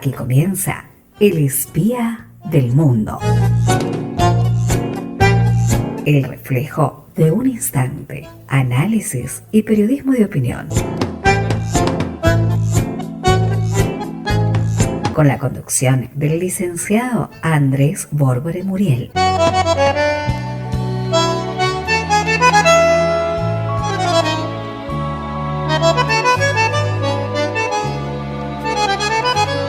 Aquí comienza El Espía del Mundo. El reflejo de un instante, análisis y periodismo de opinión. Con la conducción del licenciado Andrés Bórbore Muriel.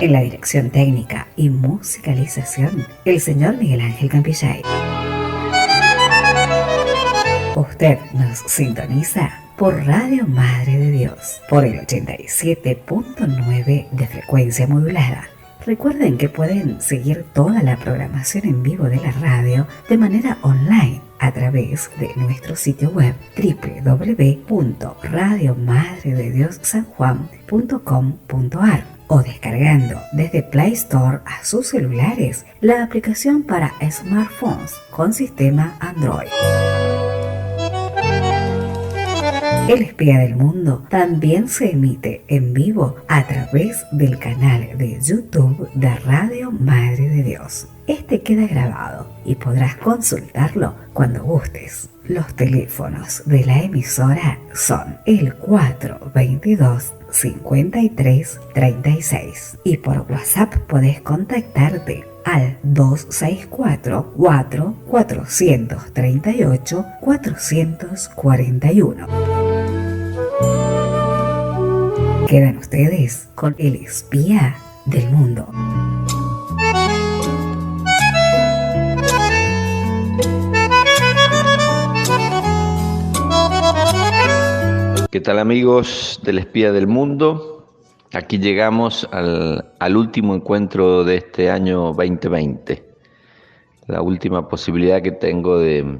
En la dirección técnica y musicalización, el señor Miguel Ángel Campillay. Usted nos sintoniza por Radio Madre de Dios, por el 87.9 de frecuencia modulada. Recuerden que pueden seguir toda la programación en vivo de la radio de manera online a través de nuestro sitio web www.radiomadredediossanjuan.com.ar o descargando desde Play Store a sus celulares la aplicación para smartphones con sistema Android. El Espía del Mundo también se emite en vivo a través del canal de YouTube de Radio Madre de Dios. Este queda grabado y podrás consultarlo cuando gustes. Los teléfonos de la emisora son el 422-5336 y por WhatsApp podés contactarte al 264-438-441. Quedan ustedes con El Espía del Mundo. ¿Qué tal, amigos del Espía del Mundo? Aquí llegamos al último encuentro de este año 2020. La última posibilidad que tengo de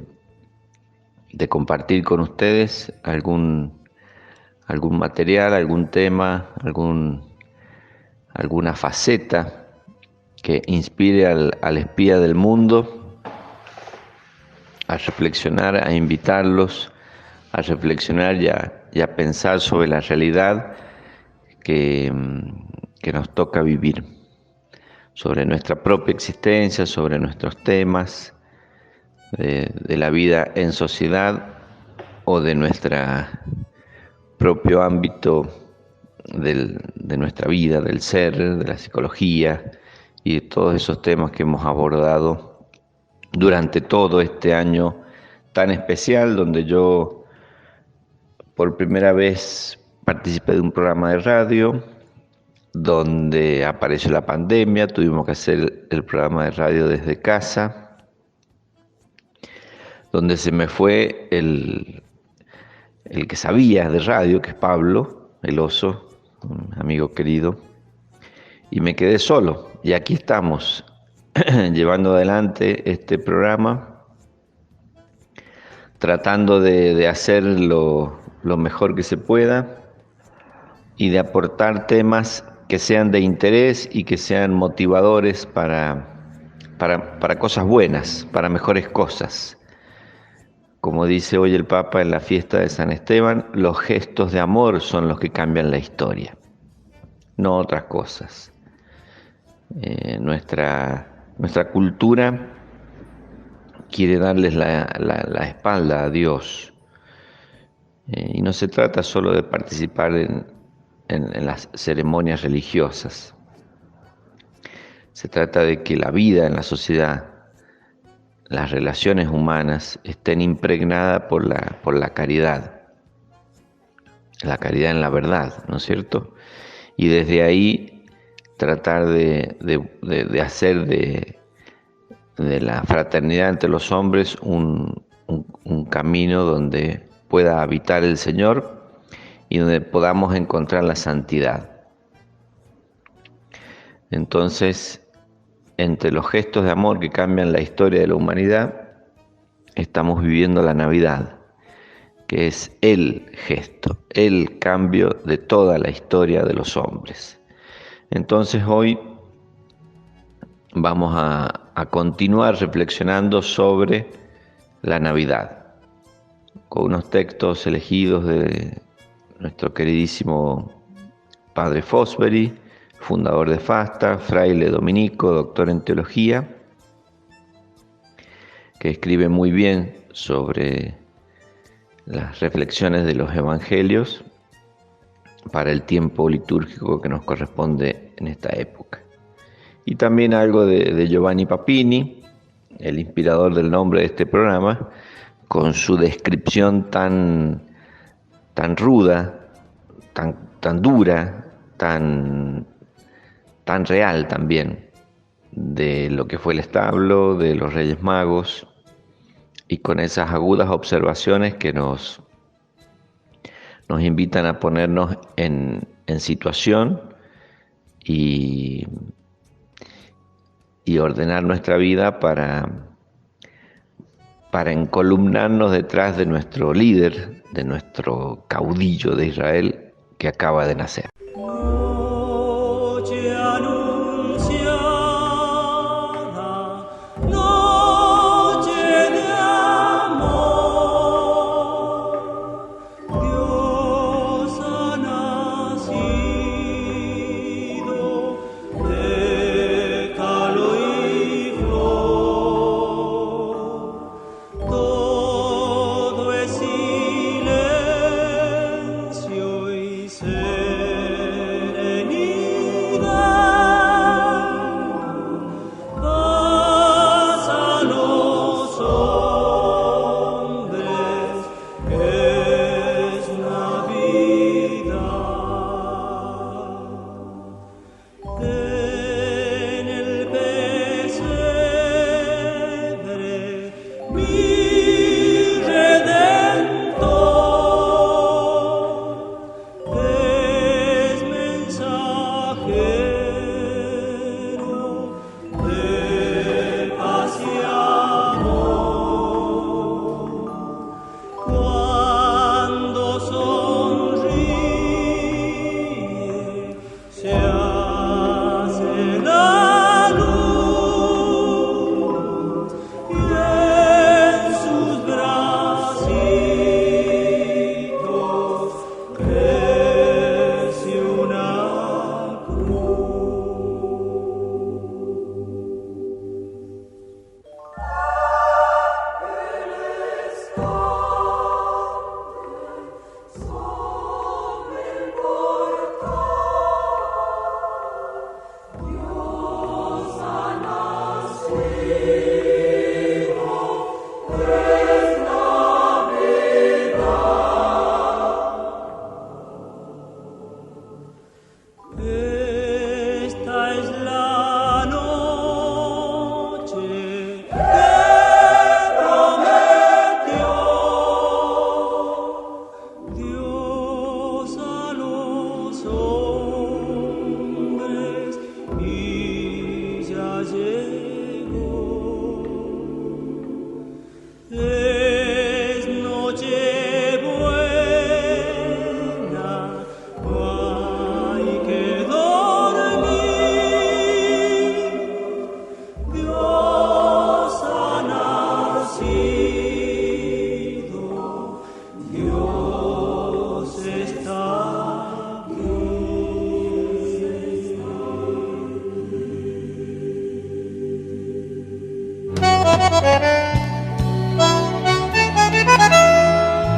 compartir con ustedes algún material, algún tema, alguna faceta que inspire al espía del mundo a reflexionar, a invitarlos a reflexionar y a pensar sobre la realidad que nos toca vivir, sobre nuestra propia existencia, sobre nuestros temas de la vida en sociedad o de nuestro propio ámbito de nuestra vida, del ser, de la psicología y de todos esos temas que hemos abordado durante todo este año tan especial, donde yo por primera vez participé de un programa de radio, donde apareció la pandemia, tuvimos que hacer el programa de radio desde casa, donde se me fue el que sabía de radio, que es Pablo, el oso, un amigo querido, y me quedé solo. Y aquí estamos, llevando adelante este programa, tratando de hacer lo mejor que se pueda y de aportar temas que sean de interés y que sean motivadores para cosas buenas, para mejores cosas. Como dice hoy el Papa en la fiesta de San Esteban, los gestos de amor son los que cambian la historia, no otras cosas. Nuestra cultura quiere darles la espalda a Dios. Y no se trata solo de participar en las ceremonias religiosas. Se trata de que la vida en la sociedad, las relaciones humanas, estén impregnadas por la caridad. La caridad en la verdad, ¿no es cierto? Y desde ahí tratar de hacer de la fraternidad entre los hombres un camino donde pueda habitar el Señor y donde podamos encontrar la santidad. Entonces, entre los gestos de amor que cambian la historia de la humanidad, estamos viviendo la Navidad, que es el gesto, el cambio de toda la historia de los hombres. Entonces hoy vamos a continuar reflexionando sobre la Navidad, con unos textos elegidos de nuestro queridísimo Padre Fosbury, fundador de FASTA, fraile dominico, doctor en teología, que escribe muy bien sobre las reflexiones de los evangelios para el tiempo litúrgico que nos corresponde en esta época. Y también algo de Giovanni Papini, el inspirador del nombre de este programa, con su descripción tan ruda, tan dura, tan real también, de lo que fue el establo, de los Reyes Magos, y con esas agudas observaciones que nos invitan a ponernos en situación y ordenar nuestra vida para encolumnarnos detrás de nuestro líder, de nuestro caudillo de Israel que acaba de nacer.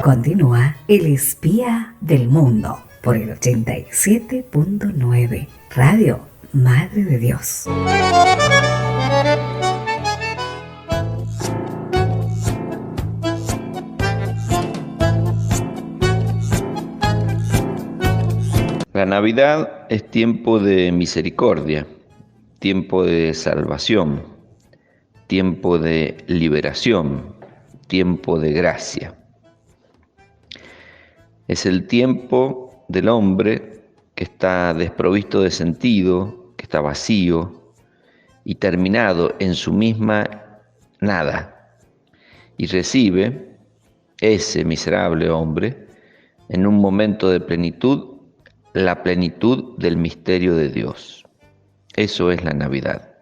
Continúa El Espía del Mundo por el 87.9 Radio Madre de Dios. La Navidad es tiempo de misericordia, tiempo de salvación, tiempo de liberación, tiempo de gracia. Es el tiempo del hombre que está desprovisto de sentido, que está vacío y terminado en su misma nada, y recibe, ese miserable hombre, en un momento de plenitud, la plenitud del misterio de Dios. Eso es la Navidad.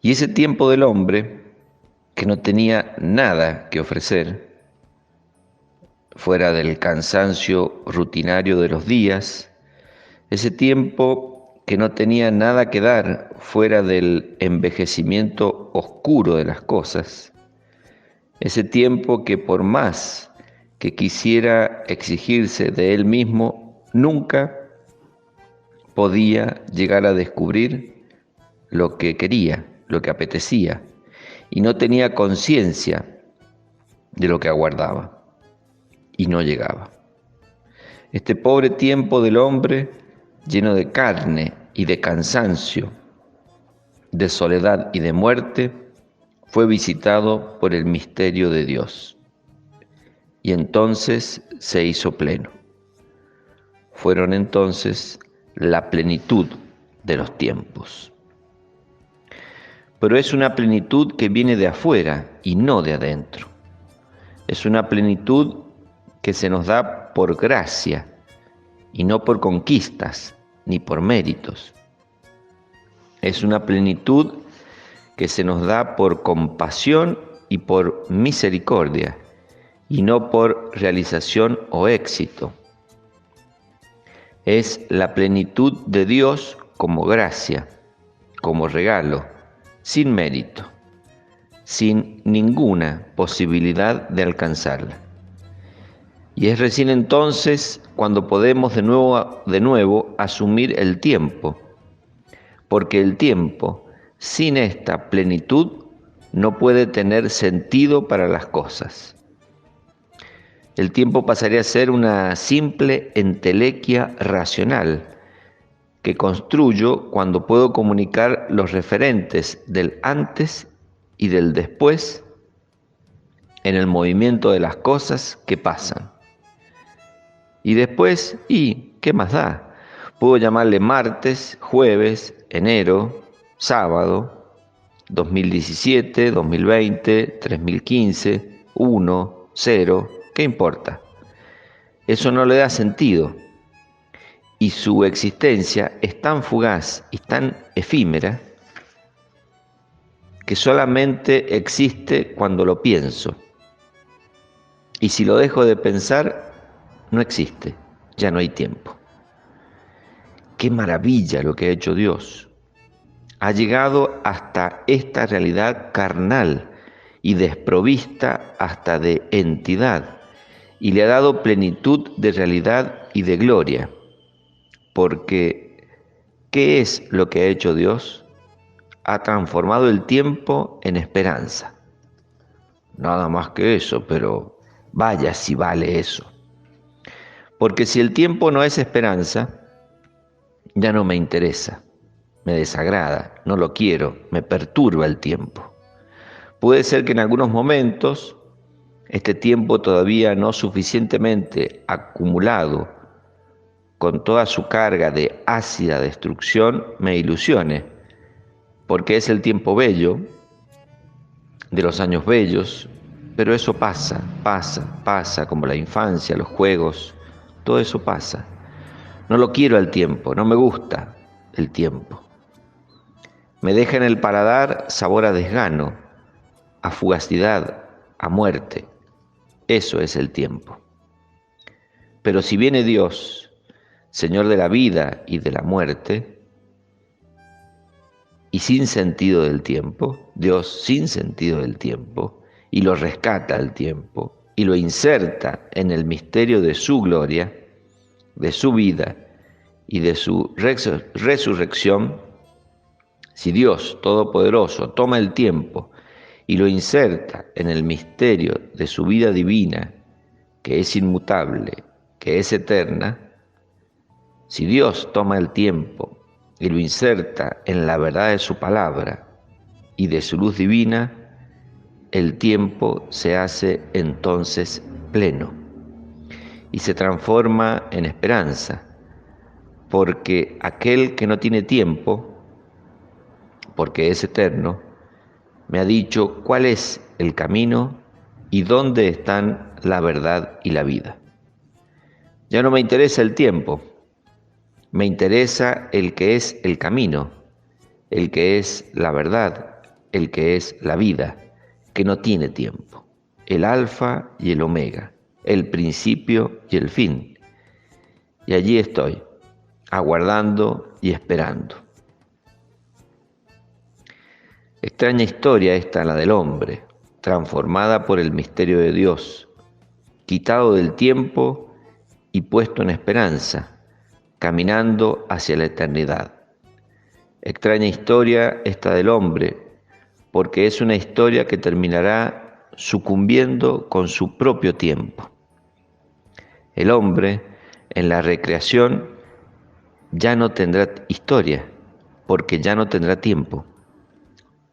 Y ese tiempo del hombre, que no tenía nada que ofrecer, fuera del cansancio rutinario de los días, ese tiempo que no tenía nada que dar fuera del envejecimiento oscuro de las cosas, ese tiempo que por más que quisiera exigirse de él mismo, nunca podía llegar a descubrir lo que quería, lo que apetecía, y no tenía conciencia de lo que aguardaba, y no llegaba. Este pobre tiempo del hombre, lleno de carne y de cansancio, de soledad y de muerte, fue visitado por el misterio de Dios. Y entonces se hizo pleno. Fueron entonces la plenitud de los tiempos. Pero es una plenitud que viene de afuera y no de adentro. Es una plenitud que se nos da por gracia y no por conquistas ni por méritos. Es una plenitud que se nos da por compasión y por misericordia y no por realización o éxito. Es la plenitud de Dios como gracia, como regalo, sin mérito, sin ninguna posibilidad de alcanzarla. Y es recién entonces cuando podemos de nuevo asumir el tiempo, porque el tiempo sin esta plenitud no puede tener sentido para las cosas. El tiempo pasaría a ser una simple entelequia racional que construyo cuando puedo comunicar los referentes del antes y del después en el movimiento de las cosas que pasan. Y después, ¿qué más da? Puedo llamarle martes, jueves, enero, sábado, 2017, 2020, 3015, 1, 0, ¿qué importa? Eso no le da sentido. Y su existencia es tan fugaz y tan efímera que solamente existe cuando lo pienso. Y si lo dejo de pensar, no existe, ya no hay tiempo. ¡Qué maravilla lo que ha hecho Dios! Ha llegado hasta esta realidad carnal y desprovista hasta de entidad, y le ha dado plenitud de realidad y de gloria. Porque, ¿qué es lo que ha hecho Dios? Ha transformado el tiempo en esperanza. Nada más que eso, pero vaya si vale eso. Porque si el tiempo no es esperanza, ya no me interesa, me desagrada, no lo quiero, me perturba el tiempo. Puede ser que en algunos momentos este tiempo todavía no suficientemente acumulado con toda su carga de ácida destrucción me ilusione, porque es el tiempo bello, de los años bellos, pero eso pasa como la infancia, los juegos, todo eso pasa. No lo quiero al tiempo, no me gusta el tiempo. Me deja en el paladar sabor a desgano, a fugacidad, a muerte. Eso es el tiempo. Pero si viene Dios, Señor de la vida y de la muerte, y sin sentido del tiempo, Dios sin sentido del tiempo, y lo rescata al tiempo, y lo inserta en el misterio de su gloria, de su vida y de su resurrección, si Dios Todopoderoso toma el tiempo y lo inserta en el misterio de su vida divina, que es inmutable, que es eterna, si Dios toma el tiempo y lo inserta en la verdad de su palabra y de su luz divina, el tiempo se hace entonces pleno y se transforma en esperanza, porque aquel que no tiene tiempo, porque es eterno, me ha dicho cuál es el camino y dónde están la verdad y la vida. Ya no me interesa el tiempo, me interesa el que es el camino, el que es la verdad, el que es la vida, que no tiene tiempo, el alfa y el omega, el principio y el fin. Y allí estoy, aguardando y esperando. Extraña historia esta, la del hombre, transformada por el misterio de Dios, quitado del tiempo y puesto en esperanza, caminando hacia la eternidad. Extraña historia esta del hombre, porque es una historia que terminará sucumbiendo con su propio tiempo. El hombre, en la recreación, ya no tendrá historia, porque ya no tendrá tiempo.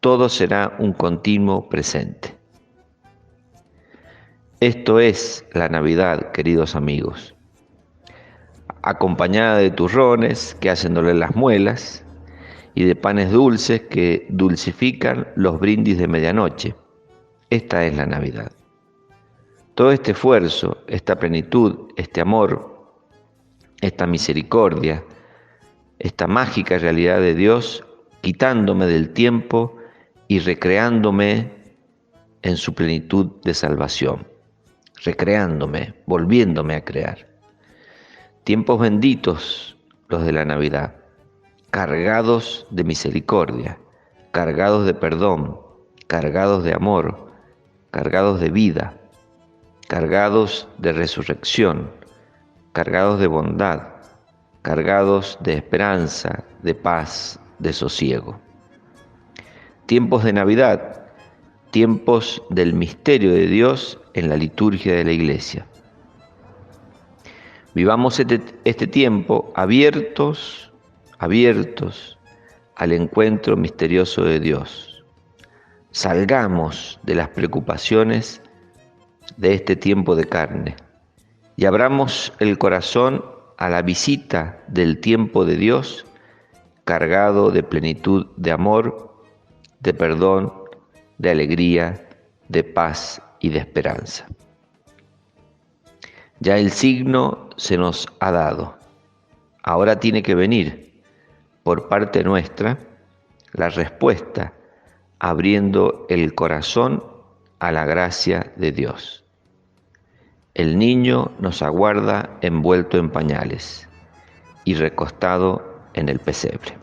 Todo será un continuo presente. Esto es la Navidad, queridos amigos, acompañada de turrones que hacen doler las muelas y de panes dulces que dulcifican los brindis de medianoche. Esta es la Navidad. Todo este esfuerzo, esta plenitud, este amor, esta misericordia, esta mágica realidad de Dios, quitándome del tiempo y recreándome en su plenitud de salvación, recreándome, volviéndome a crear. Tiempos benditos los de la Navidad, cargados de misericordia, cargados de perdón, cargados de amor, cargados de vida, cargados de resurrección, cargados de bondad, cargados de esperanza, de paz, de sosiego. Tiempos de Navidad, tiempos del misterio de Dios en la liturgia de la Iglesia. Vivamos este tiempo abiertos al encuentro misterioso de Dios. Salgamos de las preocupaciones de este tiempo de carne y abramos el corazón a la visita del tiempo de Dios, cargado de plenitud de amor, de perdón, de alegría, de paz y de esperanza. Ya el signo se nos ha dado. Ahora tiene que venir por parte nuestra la respuesta, abriendo el corazón a la gracia de Dios. El niño nos aguarda envuelto en pañales y recostado en el pesebre.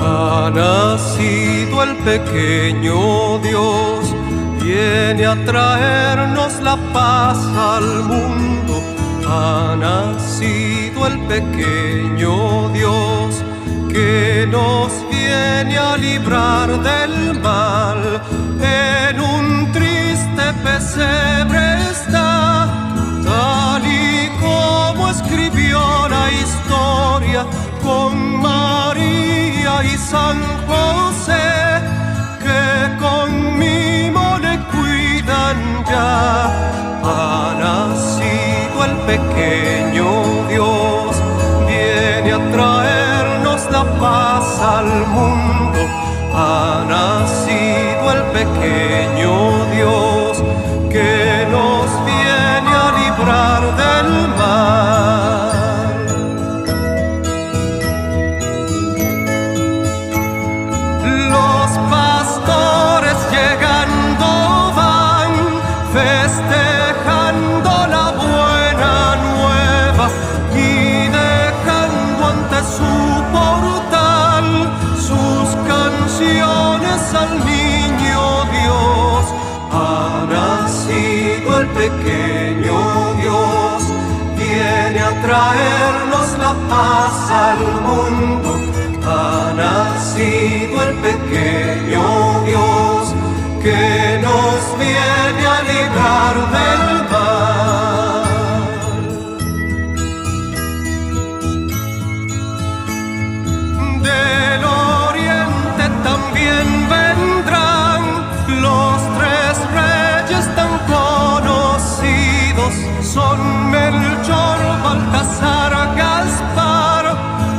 Ha nacido el pequeño Dios, viene a traernos la paz al mundo. Ha nacido el pequeño Dios, que nos viene a librar del mal. En un triste pesebre está, tal y como escribió la historia, con María y San José, que con mimo le cuidan ya. Ha nacido el pequeño Dios, viene a traernos la paz al mundo. Ha nacido el pequeño Dios, que nos viene a librar del mal. Los pastores llegando van, festejando la buena nueva y dejando ante su portal sus canciones al niño Dios. Ha nacido el pequeño Dios, viene a traernos la paz al mundo. Ha nacido el pequeño Dios, que nos viene a librar del mal. Del oriente también vendrán los tres reyes tan conocidos, son Melchor, Baltasar, Gaspar,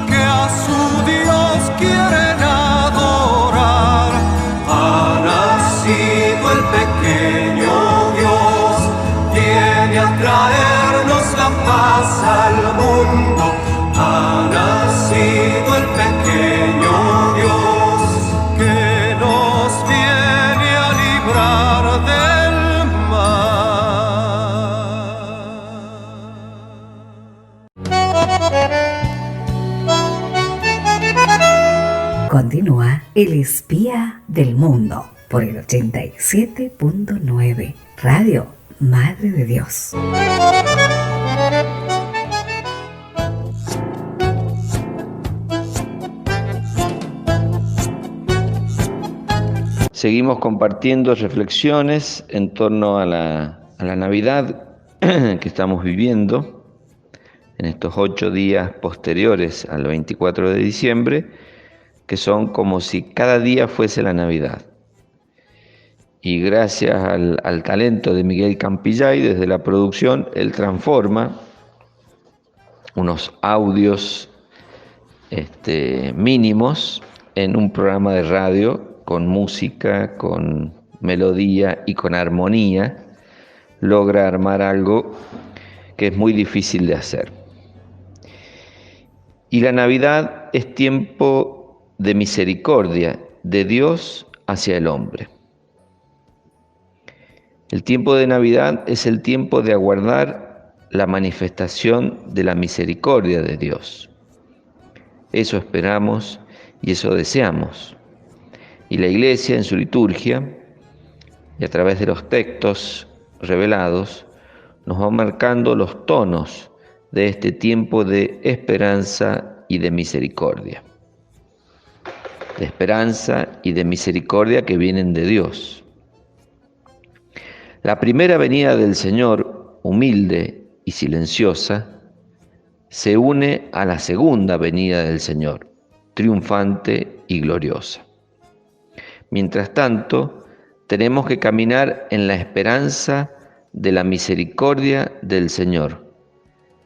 que a su Dios quieren adorar. Ha nacido el pequeño Dios, viene a traernos la paz al mundo. Ha nacido el pequeño Dios, que nos viene a Continúa El Espía del Mundo por el 87.9 Radio Madre de Dios. Seguimos compartiendo reflexiones en torno a la Navidad que estamos viviendo en estos 8 días posteriores al 24 de diciembre, que son como si cada día fuese la Navidad. Y gracias al talento de Miguel Campillay desde la producción, él transforma unos audios mínimos en un programa de radio con música, con melodía y con armonía. Logra armar algo que es muy difícil de hacer. Y la Navidad es tiempo de misericordia de Dios hacia el hombre. El tiempo de Navidad es el tiempo de aguardar la manifestación de la misericordia de Dios. Eso esperamos y eso deseamos. Y la Iglesia en su liturgia y a través de los textos revelados nos va marcando los tonos de este tiempo de esperanza y de misericordia. De esperanza y de misericordia que vienen de Dios. La primera venida del Señor, humilde y silenciosa, se une a la segunda venida del Señor, triunfante y gloriosa. Mientras tanto, tenemos que caminar en la esperanza de la misericordia del Señor,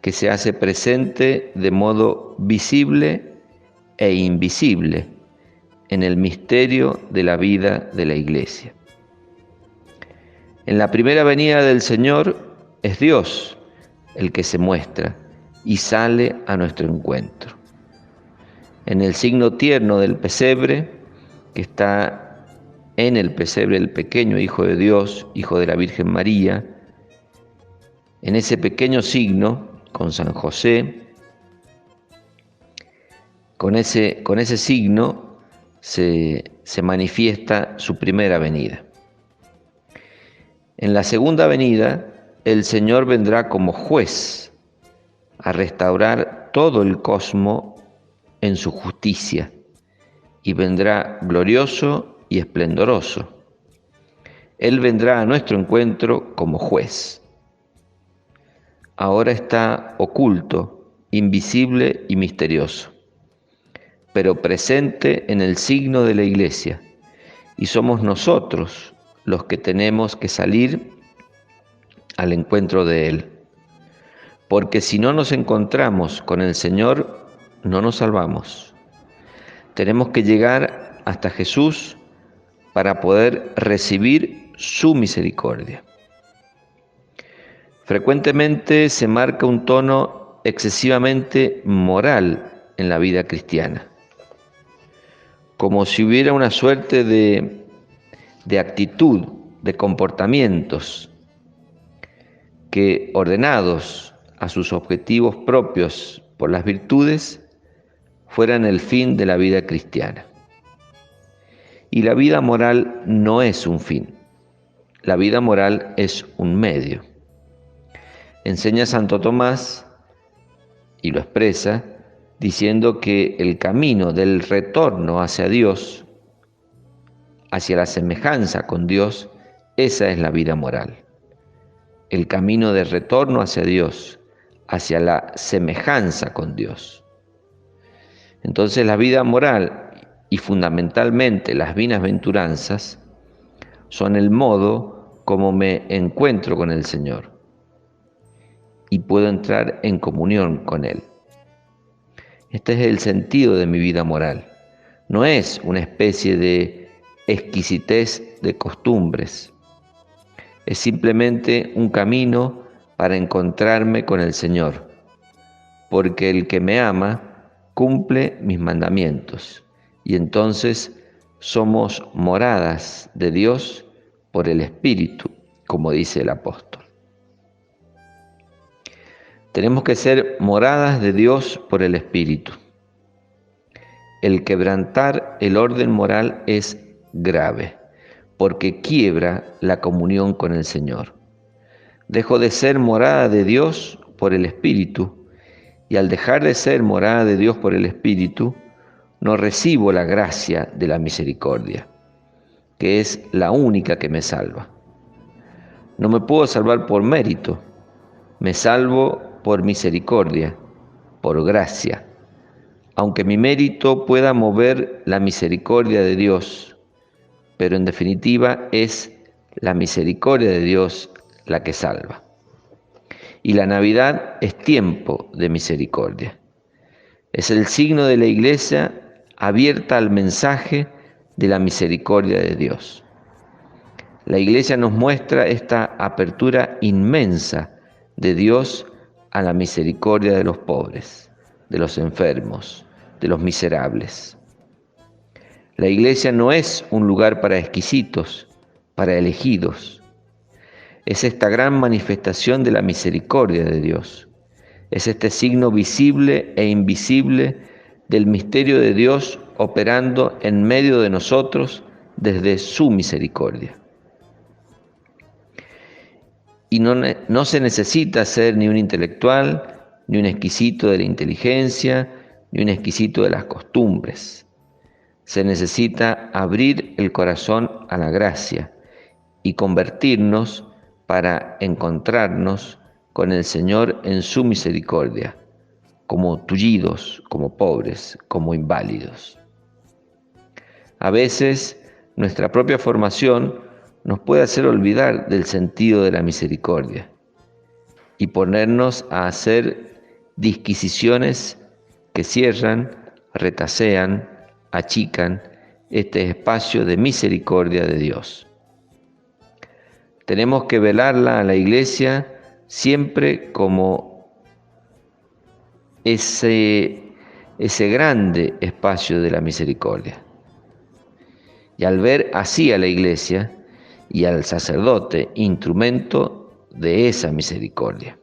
que se hace presente de modo visible e invisible en el misterio de la vida de la Iglesia. En la primera venida del Señor es Dios el que se muestra y sale a nuestro encuentro. En el signo tierno del pesebre, que está en el pesebre el pequeño Hijo de Dios, Hijo de la Virgen María, en ese pequeño signo, con San José, con ese signo se manifiesta su primera venida. En la segunda venida, el Señor vendrá como juez a restaurar todo el cosmos en su justicia y vendrá glorioso y esplendoroso. Él vendrá a nuestro encuentro como juez. Ahora está oculto, invisible y misterioso, pero presente en el signo de la Iglesia, y somos nosotros los que tenemos que salir al encuentro de Él. Porque si no nos encontramos con el Señor, no nos salvamos. Tenemos que llegar hasta Jesús para poder recibir su misericordia. Frecuentemente se marca un tono excesivamente moral en la vida cristiana, como si hubiera una suerte de actitud, de comportamientos que, ordenados a sus objetivos propios por las virtudes, fueran el fin de la vida cristiana. Y la vida moral no es un fin, la vida moral es un medio. Enseña Santo Tomás, y lo expresa, diciendo que el camino del retorno hacia Dios, hacia la semejanza con Dios, esa es la vida moral. El camino de retorno hacia Dios, hacia la semejanza con Dios. Entonces la vida moral y fundamentalmente las bienaventuranzas son el modo como me encuentro con el Señor y puedo entrar en comunión con Él. Este es el sentido de mi vida moral. No es una especie de exquisitez de costumbres. Es simplemente un camino para encontrarme con el Señor, porque el que me ama cumple mis mandamientos. Y entonces somos moradas de Dios por el Espíritu, como dice el apóstol. Tenemos que ser moradas de Dios por el Espíritu. el quebrantar el orden moral es grave, porque quiebra la comunión con el Señor. Dejo de ser morada de Dios por el Espíritu, y al dejar de ser morada de Dios por el Espíritu, no recibo la gracia de la misericordia, que es la única que me salva. No me puedo salvar por mérito, me salvo por misericordia, por gracia, aunque mi mérito pueda mover la misericordia de Dios, pero en definitiva es la misericordia de Dios la que salva. Y la Navidad es tiempo de misericordia. Es el signo de la Iglesia abierta al mensaje de la misericordia de Dios. La Iglesia nos muestra esta apertura inmensa de Dios a la misericordia de los pobres, de los enfermos, de los miserables. La Iglesia no es un lugar para exquisitos, para elegidos. Es esta gran manifestación de la misericordia de Dios. Es este signo visible e invisible del misterio de Dios operando en medio de nosotros desde su misericordia. Y no se necesita ser ni un intelectual, ni un exquisito de la inteligencia, ni un exquisito de las costumbres. Se necesita abrir el corazón a la gracia y convertirnos para encontrarnos con el Señor en su misericordia, como tullidos, como pobres, como inválidos. A veces nuestra propia formación nos puede hacer olvidar del sentido de la misericordia y ponernos a hacer disquisiciones que cierran, retasean, achican este espacio de misericordia de Dios. Tenemos que velarla a la Iglesia siempre como ese grande espacio de la misericordia. Y al ver así a la Iglesia y al sacerdote instrumento de esa misericordia.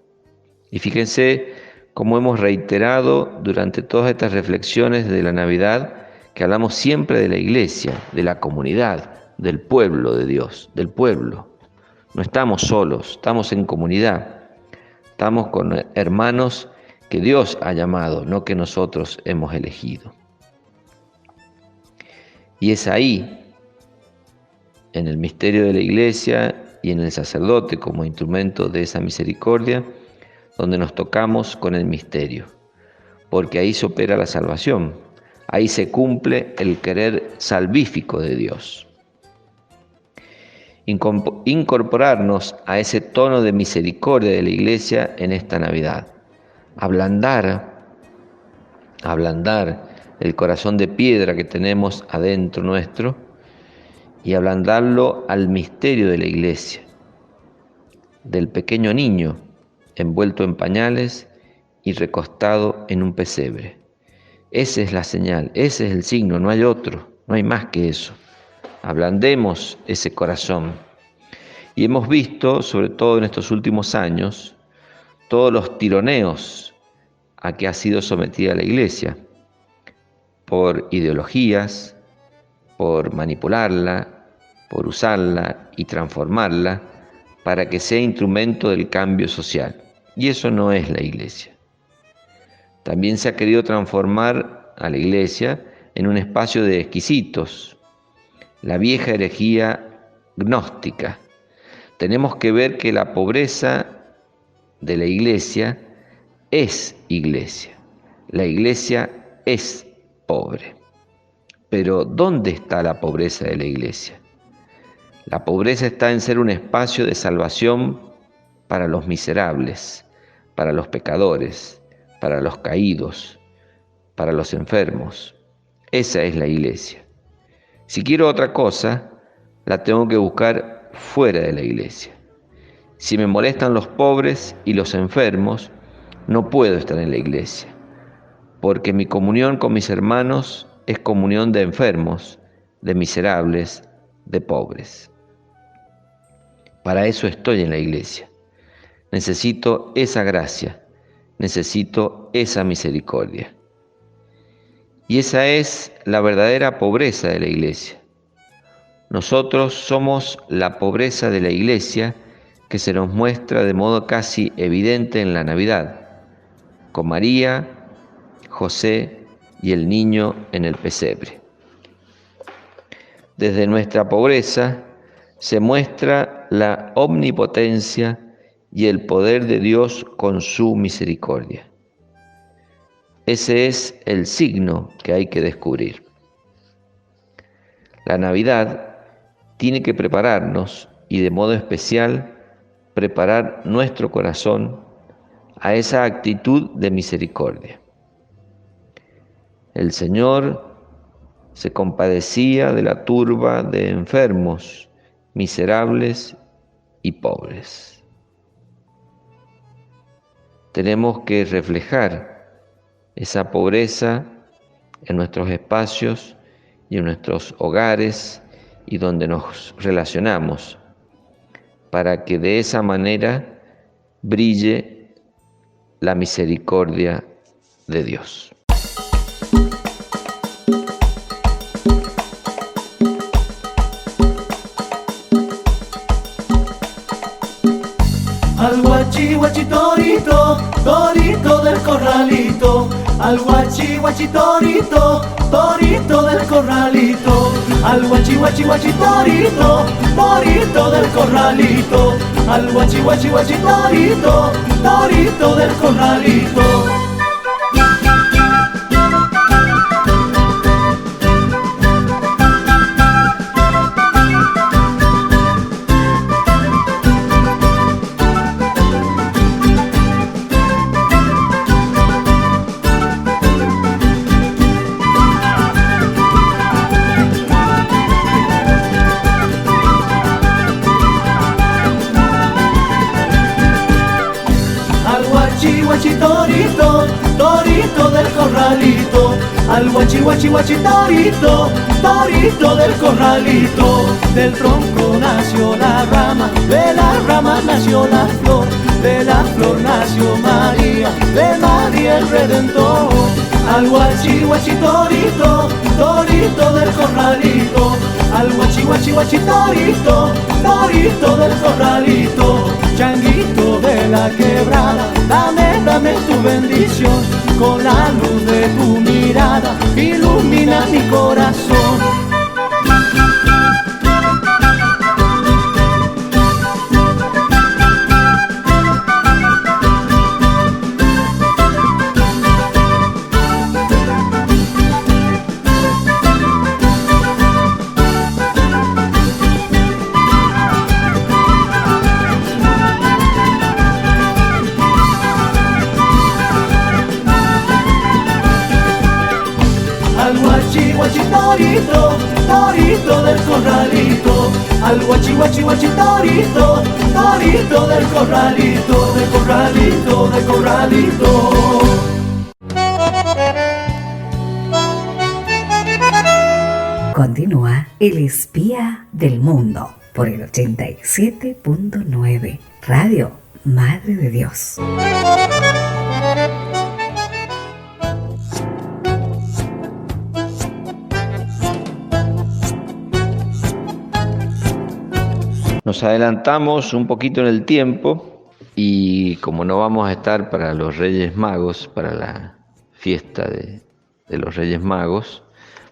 Y fíjense cómo hemos reiterado durante todas estas reflexiones de la Navidad que hablamos siempre de la Iglesia, de la comunidad, del pueblo de Dios, del pueblo. No estamos solos, estamos en comunidad, estamos con hermanos que Dios ha llamado, no que nosotros hemos elegido. Y es ahí, en el misterio de la Iglesia y en el sacerdote como instrumento de esa misericordia, donde nos tocamos con el misterio, porque ahí se opera la salvación, ahí se cumple el querer salvífico de Dios. Incorporarnos a ese tono de misericordia de la Iglesia en esta Navidad, ablandar el corazón de piedra que tenemos adentro nuestro y ablandarlo al misterio de la Iglesia, del pequeño niño envuelto en pañales y recostado en un pesebre. Esa es la señal, ese es el signo, no hay otro, no hay más que eso. Ablandemos ese corazón. Y hemos visto, sobre todo en estos últimos años, todos los tironeos a que ha sido sometida la Iglesia, por ideologías, por manipularla, por usarla y transformarla para que sea instrumento del cambio social. Y eso no es la Iglesia. También se ha querido transformar a la Iglesia en un espacio de exquisitos, la vieja herejía gnóstica. Tenemos que ver que la pobreza de la Iglesia es Iglesia. La Iglesia es pobre. Pero ¿dónde está la pobreza de la Iglesia? La pobreza está en ser un espacio de salvación para los miserables, para los pecadores, para los caídos, para los enfermos. Esa es la Iglesia. Si quiero otra cosa, la tengo que buscar fuera de la Iglesia. Si me molestan los pobres y los enfermos, no puedo estar en la Iglesia, porque mi comunión con mis hermanos es comunión de enfermos, de miserables, de pobres. Para eso estoy en la Iglesia. Necesito esa gracia, necesito esa misericordia. Y esa es la verdadera pobreza de la Iglesia. Nosotros somos la pobreza de la Iglesia que se nos muestra de modo casi evidente en la Navidad, con María, José y el niño en el pesebre. Desde nuestra pobreza se muestra la omnipotencia y el poder de Dios con su misericordia. Ese es el signo que hay que descubrir. La Navidad tiene que prepararnos y de modo especial preparar nuestro corazón a esa actitud de misericordia. El Señor se compadecía de la turba de enfermos, miserables y pobres. Tenemos que reflejar esa pobreza en nuestros espacios y en nuestros hogares y donde nos relacionamos, para que de esa manera brille la misericordia de Dios. Al guachi guachi torito, torito del corralito. Al guachi guachi torito, torito del corralito. Al guachi guachi guachi torito, torito del corralito. Al guachi guachi guachi torito, torito del corralito. Guachi torito, torito del corralito. Al guachi guachi guachi torito, torito del corralito. Del tronco nació la rama, de la rama nació la flor, de la flor nació María, de María el Redentor. Al guachi guachi torito, torito del corralito. Al guachi guachi guachi torito, torito del corralito. Changuito de la quebrada, dame tu bendición. Con la luz de tu mirada, ilumina mi corazón. Guachi torito, torito del corralito. Al guachi guachi guachi torito, torito del corralito, del corralito, del corralito. Continúa El Espía del Mundo por el 87.9 Radio Madre de Dios. Nos adelantamos un poquito en el tiempo y como no vamos a estar para los Reyes Magos, para la fiesta de los Reyes Magos,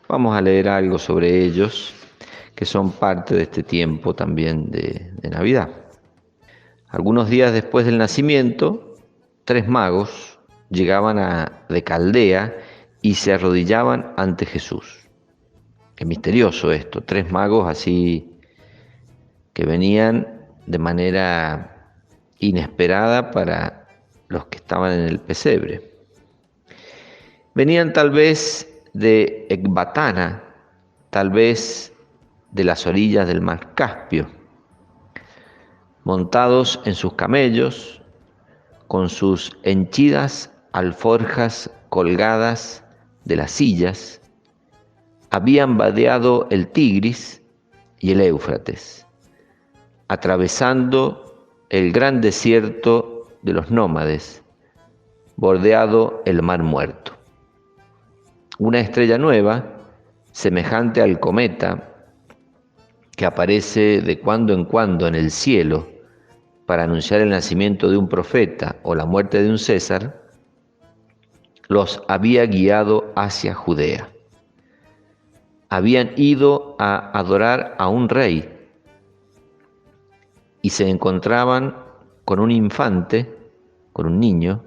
vamos a leer algo sobre ellos que son parte de este tiempo también de Navidad. Algunos días después del nacimiento, 3 magos llegaban de Caldea y se arrodillaban ante Jesús. Qué misterioso esto, 3 magos así que venían de manera inesperada para los que estaban en el pesebre. Venían tal vez de Ecbatana, tal vez de las orillas del mar Caspio, montados en sus camellos, con sus henchidas alforjas colgadas de las sillas, habían vadeado el Tigris y el Éufrates, atravesando el gran desierto de los nómades, bordeado el mar Muerto. una estrella nueva, semejante al cometa, que aparece de cuando en cuando en el cielo para anunciar el nacimiento de un profeta o la muerte de un César, los había guiado hacia Judea. Habían ido a adorar a un rey y se encontraban con un infante, con un niño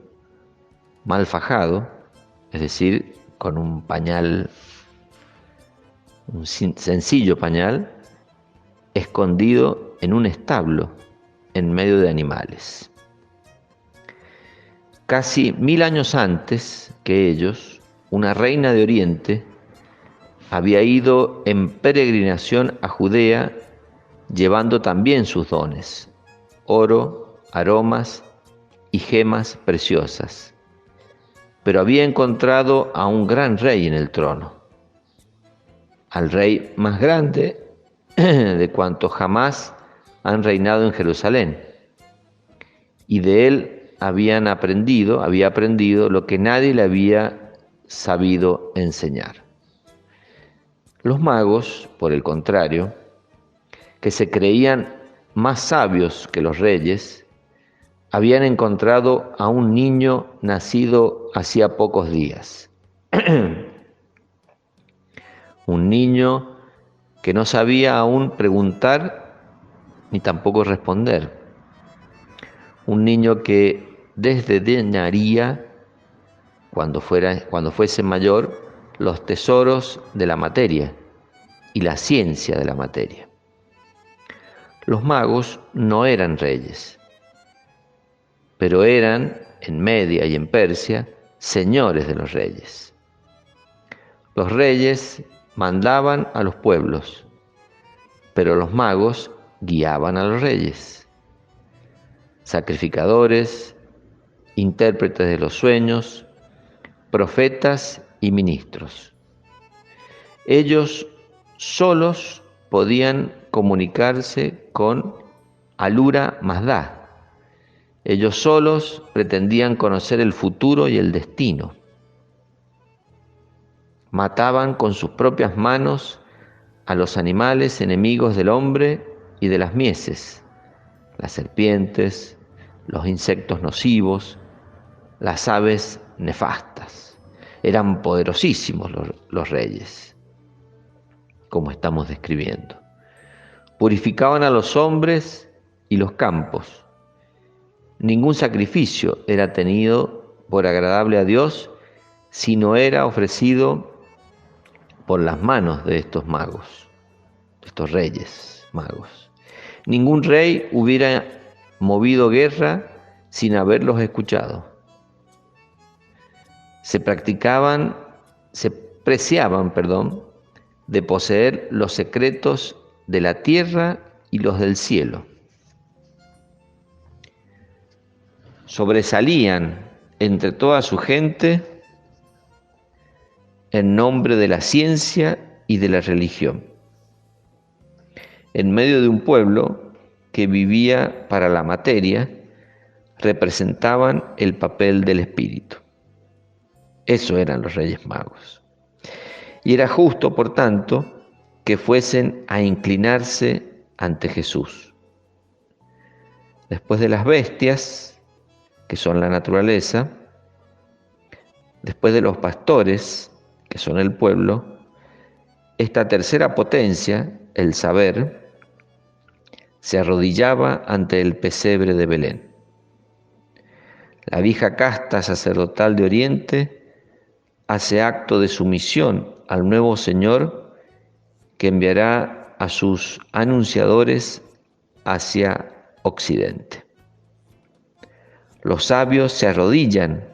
mal fajado, es decir, con un pañal, un sencillo pañal, escondido en un establo en medio de animales. Casi 1000 años antes que ellos, una reina de Oriente había ido en peregrinación a Judea llevando también sus dones, oro, aromas y gemas preciosas. Pero había encontrado a un gran rey en el trono, al rey más grande de cuantos jamás han reinado en Jerusalén. Y de él había aprendido lo que nadie le había sabido enseñar. Los magos, por el contrario, que se creían más sabios que los reyes, habían encontrado a un niño nacido hacía pocos días. Un niño que no sabía aún preguntar ni tampoco responder. Un niño que desdeñaría, cuando fuese mayor, los tesoros de la materia y la ciencia de la materia. Los magos no eran reyes, pero eran, en Media y en Persia, señores de los reyes. Los reyes mandaban a los pueblos, pero los magos guiaban a los reyes. Sacrificadores, intérpretes de los sueños, profetas y ministros. Ellos solos podían comunicarse con Alura Mazda. Ellos solos pretendían conocer el futuro y el destino. Mataban con sus propias manos a los animales enemigos del hombre y de las mieses, las serpientes, los insectos nocivos, las aves nefastas. Eran poderosísimos los reyes, como estamos describiendo. Purificaban a los hombres y los campos. Ningún sacrificio era tenido por agradable a Dios si no era ofrecido por las manos de estos magos, de estos reyes magos. Ningún rey hubiera movido guerra sin haberlos escuchado. Se preciaban de poseer los secretos de la tierra y los del cielo. Sobresalían entre toda su gente en nombre de la ciencia y de la religión, en medio de un pueblo que vivía para la materia, representaban el papel del espíritu. Eso eran los Reyes Magos. Y era justo, por tanto, que fuesen a inclinarse ante Jesús. Después de las bestias, que son la naturaleza, después de los pastores, que son el pueblo, esta tercera potencia, el saber, se arrodillaba ante el pesebre de Belén. La vieja casta sacerdotal de Oriente hace acto de sumisión al nuevo Señor que enviará a sus anunciadores hacia Occidente. Los sabios se arrodillan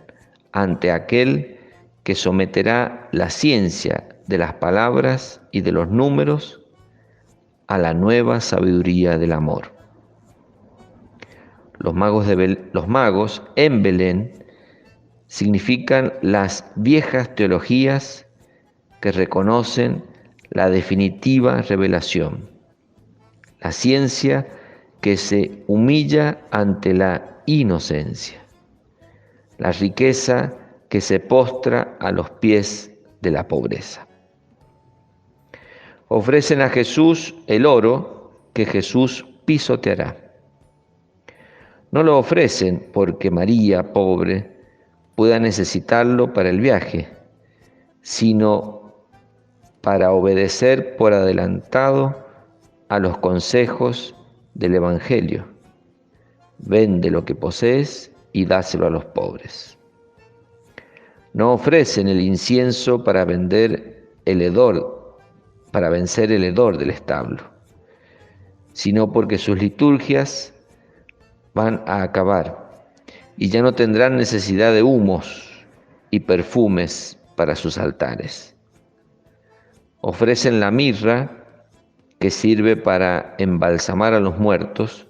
ante aquel que someterá la ciencia de las palabras y de los números a la nueva sabiduría del amor. Los magos en Belén significan las viejas teologías que reconocen la definitiva revelación, la ciencia que se humilla ante la inocencia, la riqueza que se postra a los pies de la pobreza. Ofrecen a Jesús el oro que Jesús pisoteará. No lo ofrecen porque María, pobre, pueda necesitarlo para el viaje, sino para obedecer por adelantado a los consejos del Evangelio. Vende lo que posees y dáselo a los pobres. No ofrecen el incienso para vencer el hedor del establo, sino porque sus liturgias van a acabar y ya no tendrán necesidad de humos y perfumes para sus altares. Ofrecen la mirra que sirve para embalsamar a los muertos,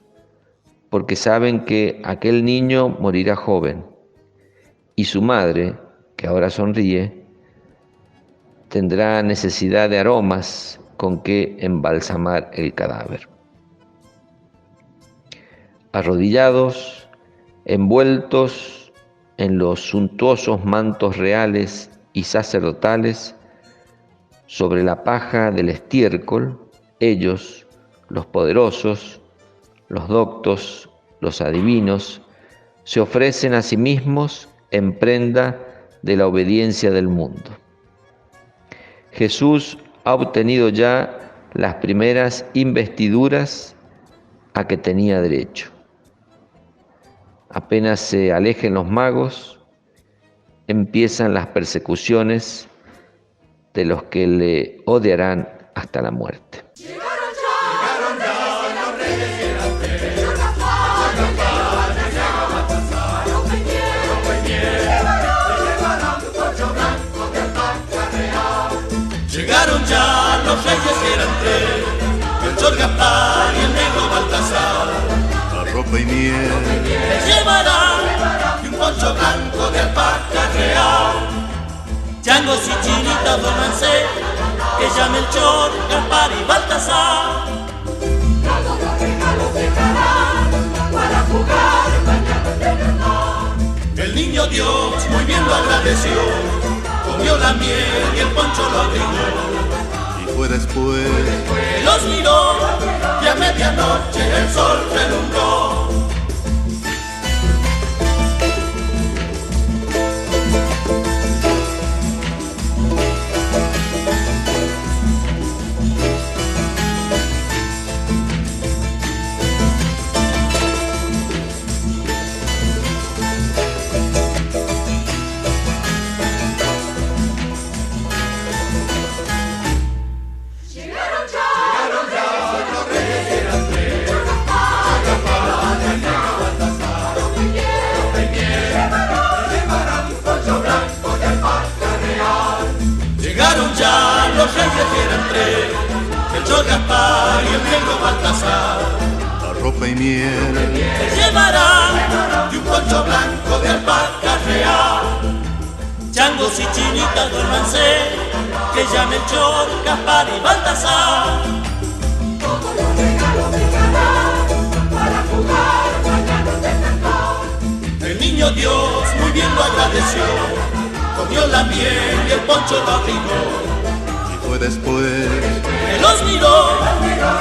porque saben que aquel niño morirá joven y su madre, que ahora sonríe, tendrá necesidad de aromas con que embalsamar el cadáver. Arrodillados, envueltos en los suntuosos mantos reales y sacerdotales, sobre la paja del estiércol, ellos, los poderosos, los doctos, los adivinos, se ofrecen a sí mismos en prenda de la obediencia del mundo. Jesús ha obtenido ya las primeras investiduras a que tenía derecho. Apenas se alejen los magos, empiezan las persecuciones de los que le odiarán hasta la muerte. Llegaron ya los reyes que eran tres, Melchor, Gaspar y el negro Baltasar. La ropa y miel Les llevarán y un poncho blanco de alpaca real. Changos y chinitas, duérmanse, que ya Melchor, Gaspar y Baltasar. Todos los regalos dejarán para jugar bañados en el mar. El niño Dios muy bien lo agradeció, comió la miel y el poncho lo abrigó. y fue después Y los miró y a medianoche el sol relumbró. Llegaron ya los reyes que eran tres, Melchor, Gaspar y el negro Baltasar. la ropa y miel Les llevarán y un poncho blanco de alpaca real. Changos y chinitas, duérmanse, que ya Melchor, Gaspar y Baltasar. Todos los regalos dejarán para jugar bañados en el mar. El niño Dios muy bien lo agradeció, comió la miel y el poncho lo abrigó. y fue después Él los miró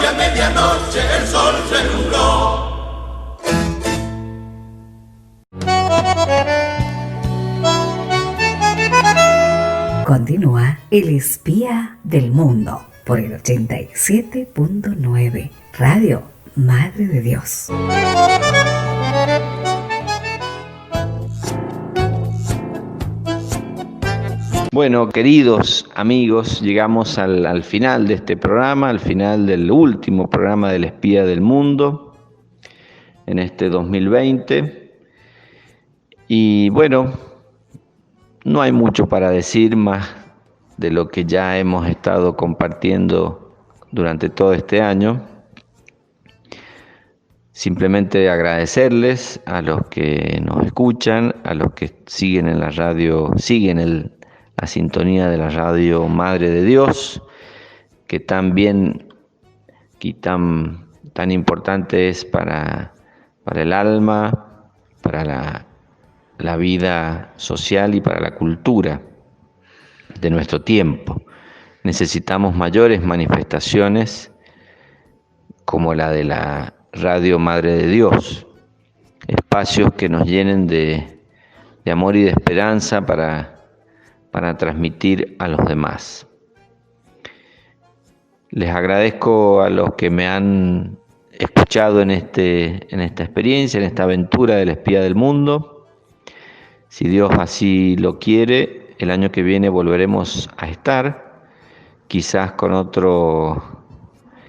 y a medianoche el sol relumbró. Continúa El Espía del Mundo por el 87.9 Radio Madre de Dios. Bueno, queridos amigos, llegamos al final de este programa, al final del último programa del Espía del Mundo en este 2020. Y bueno, no hay mucho para decir más de lo que ya hemos estado compartiendo durante todo este año. Simplemente agradecerles a los que nos escuchan, a los que siguen en la radio, la sintonía de la radio Madre de Dios, que tan importante es para el alma, para la vida social y para la cultura. de nuestro tiempo. Necesitamos mayores manifestaciones como la de la Radio Madre de Dios, espacios que nos llenen de amor y de esperanza para transmitir a los demás. Les agradezco a los que me han escuchado en esta experiencia, en esta aventura del Espía del Mundo. Si Dios así lo quiere, el año que viene volveremos a estar, quizás con otro,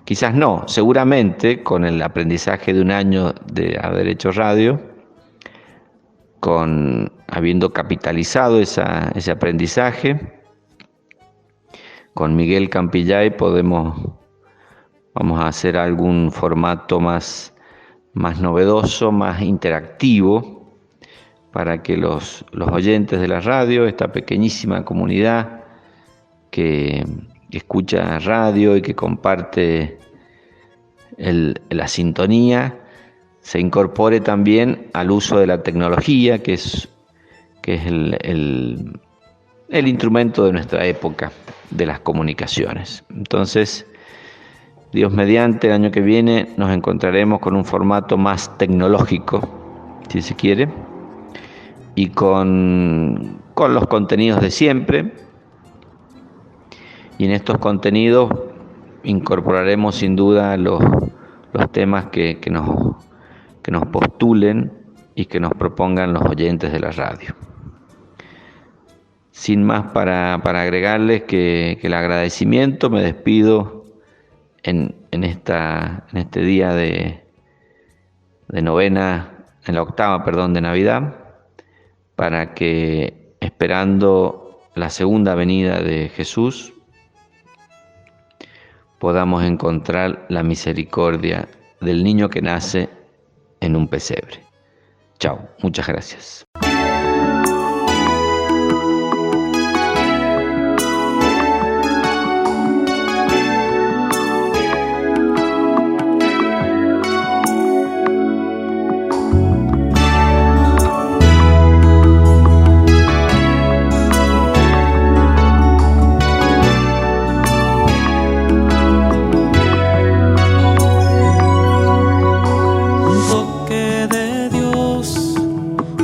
quizás no, seguramente con el aprendizaje de un año de haber hecho radio, habiendo capitalizado ese aprendizaje. Con Miguel Campillay vamos a hacer algún formato más novedoso, más interactivo, para que los oyentes de la radio, esta pequeñísima comunidad que escucha radio y que comparte la sintonía, se incorpore también al uso de la tecnología, que es el instrumento de nuestra época, de las comunicaciones. Entonces, Dios mediante, el año que viene nos encontraremos con un formato más tecnológico, si se quiere, y con los contenidos de siempre. Y en estos contenidos incorporaremos sin duda los temas que nos postulen y que nos propongan los oyentes de la radio. Sin más para agregarles que el agradecimiento, me despido en este día de novena, en la octava, de Navidad, para que, esperando la segunda venida de Jesús, podamos encontrar la misericordia del niño que nace en un pesebre. Chao, muchas gracias.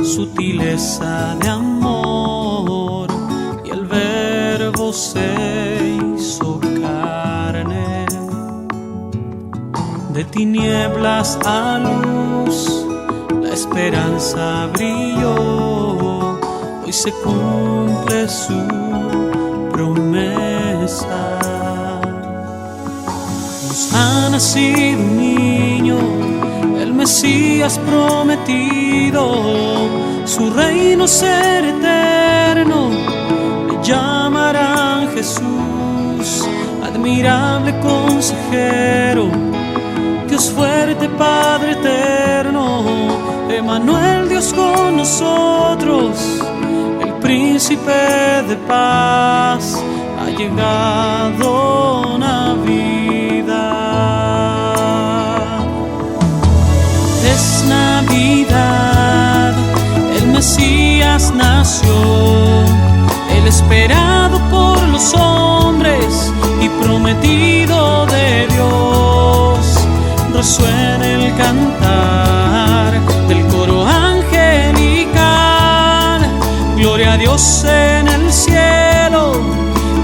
Sutileza de amor, y el Verbo se hizo carne. De tinieblas a luz, la esperanza brilló. Hoy se cumple su promesa. Nos ha nacido un niño, el Mesías prometido. Su reino ser eterno, le llamarán Jesús, admirable consejero, Dios fuerte, Padre eterno, Emmanuel, Dios con nosotros, el príncipe de paz, ha llegado Navidad. Es Navidad, el Mesías nació, el esperado por los hombres y prometido de Dios. Resuena el cantar del coro angelical, gloria a Dios en el cielo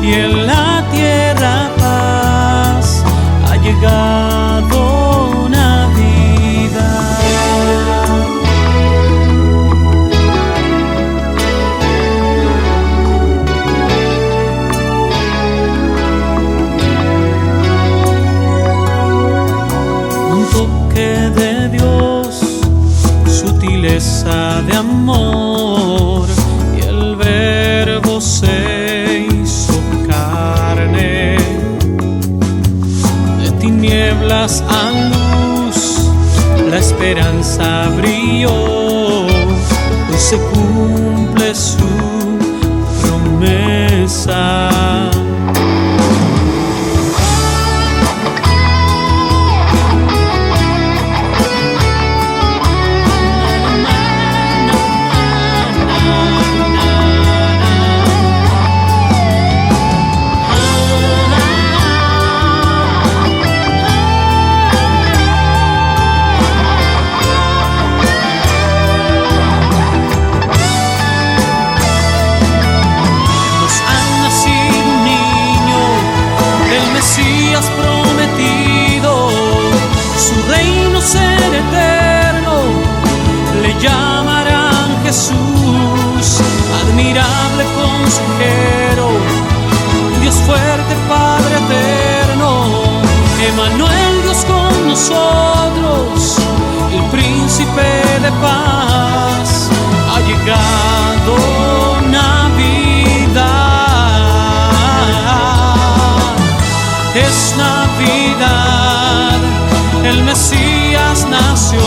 y en la tierra paz, ha llegado Navidad. De Dios, sutileza de amor, y el Verbo se hizo carne. De tinieblas a luz, la esperanza brilló. Hoy se cumple su promesa. de paz. Ha llegado Navidad, es Navidad, el Mesías nació,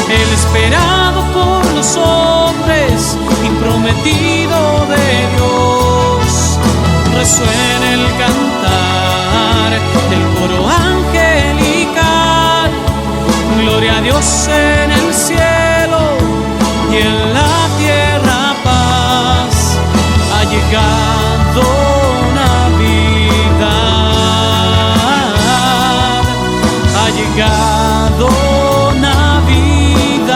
el esperado por los hombres y prometido de Dios. Resuena el cantar del coro angelical, gloria a Dios en el cielo y en la tierra paz. Ha llegado Navidad, ha llegado Navidad,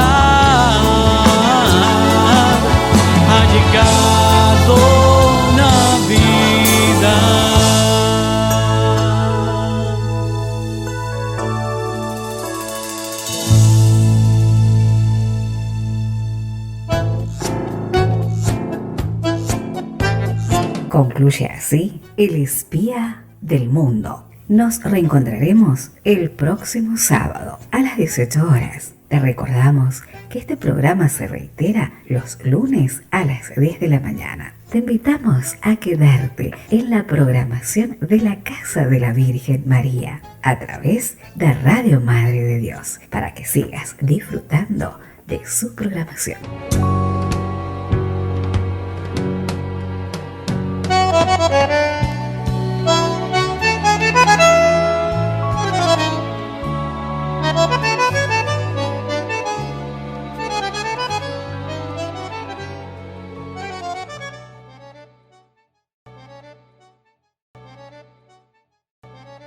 ha llegado Navidad. Concluye así El espía del mundo. Nos reencontraremos el próximo sábado a las 18 horas. Te recordamos que este programa se reitera los lunes a las 10 de la mañana. Te invitamos a quedarte en la programación de la Casa de la Virgen María a través de Radio Madre de Dios para que sigas disfrutando de su programación.